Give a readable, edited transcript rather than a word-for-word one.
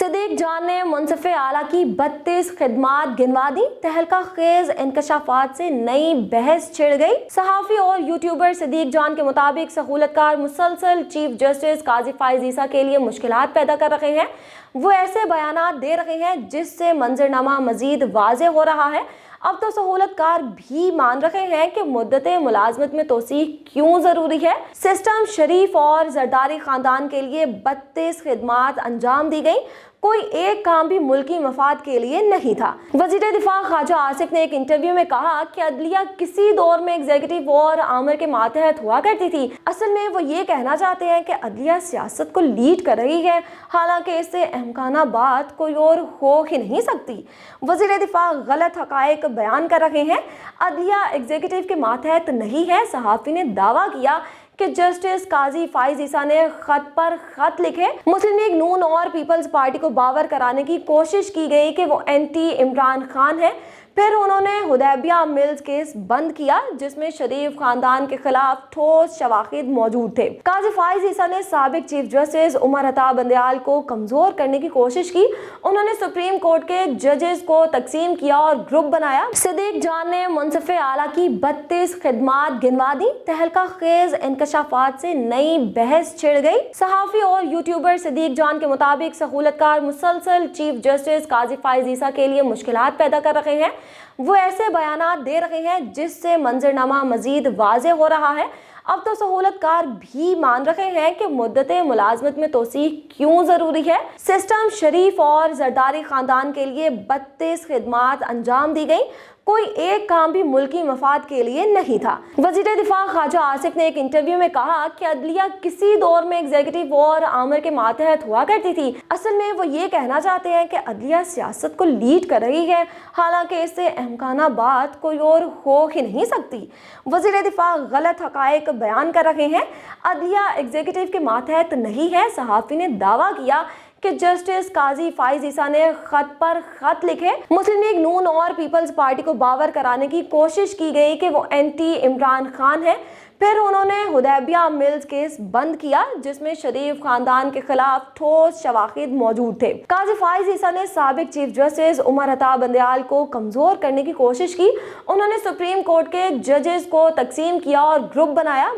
صدیق جان نے منصف اعلیٰ کی 32 خدمات گنوا دی، تہلکہ خیز انکشافات سے نئی بحث چھڑ گئی۔ صحافی اور یوٹیوبر صدیق جان کے مطابق سہولت کار مسلسل چیف جسٹس قاضی فائز عیسیٰ کے لیے مشکلات پیدا کر رہے ہیں۔ وہ ایسے بیانات دے رہے ہیں جس سے منظرنامہ مزید واضح ہو رہا ہے۔ اب تو سہولت کار بھی مان رہے ہیں کہ مدت ملازمت میں توسیع کیوں ضروری ہے۔ سسٹم شریف اور زرداری خاندان کے لیے 32 خدمات انجام دی گئی، کوئی ایک کام بھی ملکی مفاد کے لیے نہیں تھا۔ وزیر دفاع خواجہ آصف نے ایک انٹرویو میں کہا کہ عدلیہ کسی دور میں ایگزیکٹو اور آمر کے ماتحت ہوا کرتی تھی۔ اصل میں وہ یہ کہنا چاہتے ہیں کہ عدلیہ سیاست کو لیڈ کر رہی ہے، حالانکہ اس سے احمقانہ بات کوئی اور ہو ہی نہیں سکتی۔ وزیر دفاع غلط حقائق بیان کر رہے ہیں۔ عدلیہ ایگزیکٹو کے ماتحت نہیں ہے۔ صحافی نے دعویٰ کیا کہ جسٹس قاضی فائز عیسیٰ نے خط پر خط لکھے۔ مسلم لیگ نون اور پیپلز پارٹی کو باور کرانے کی کوشش کی گئی کہ وہ اینٹی عمران خان ہے۔ پھر انہوں نے حدیبیہ ملز کیس بند کیا جس میں شریف خاندان کے خلاف ٹھوس شواہد موجود تھے۔ قاضی فائز عیسیٰ نے سابق چیف جسٹس عمر عطا بندیال کو کمزور کرنے کی کوشش کی۔ انہوں نے سپریم کورٹ کے ججز کو تقسیم کیا اور گروپ بنایا۔ صدیق جان نے منصف اعلیٰ کی 32 خدمات گنوا دی، تہلکہ خیز انکشافات سے نئی بحث چھڑ گئی۔ صحافی اور یوٹیوبر صدیق جان کے مطابق سہولت کار مسلسل چیف جسٹس قاضی فائز عیسیٰ کے لیے مشکلات پیدا کر رہے ہیں۔ وہ ایسے بیانات دے رہے ہیں جس سے منظرنامہ مزید واضح ہو رہا ہے۔ اب تو سہولت کار بھی مان رہے ہیں کہ مدت ملازمت میں توسیع کیوں ضروری ہے۔ سسٹم شریف اور زرداری خاندان کے لیے 32 خدمات انجام دی گئی، کوئی ایک کام بھی ملکی مفاد کے لیے نہیں تھا۔ وزیر دفاع خواجہ آصف نے ایک انٹرویو میں کہا کہ عدلیہ کسی دور میں ایگزیکٹو اور آمر کے ماتحت ہوا کرتی تھی۔ اصل میں وہ یہ کہنا چاہتے ہیں کہ عدلیہ سیاست کو لیڈ کر رہی ہے، حالانکہ اس سے احمقانہ بات کوئی اور ہو ہی نہیں سکتی۔ وزیر دفاع غلط حقائق بیان کر رہے ہیں۔ عدلیہ ایگزیکٹو کے ماتحت نہیں ہے۔ صحافی نے دعویٰ کیا کہ جسٹس قاضی فائز عیسیٰ نے خط پر خط لکھے۔ مسلم لیگ نون اور پیپلز پارٹی کو باور کرانے کی کوشش کی گئی کہ وہ اینٹی عمران خان ہے۔ پھر انہوں نے حدیبیہ ملز کیس بند کیا جس میں شریف خاندان کے خلاف ٹھوس شواہد موجود تھے۔ قاضی فائز عیسیٰ نے سابق چیف جسٹس عمر عطا بندیال کو کمزور کرنے کی کوشش کی۔ انہوں نے سپریم کورٹ کے ججز کو تقسیم کیا اور گروپ بنایا۔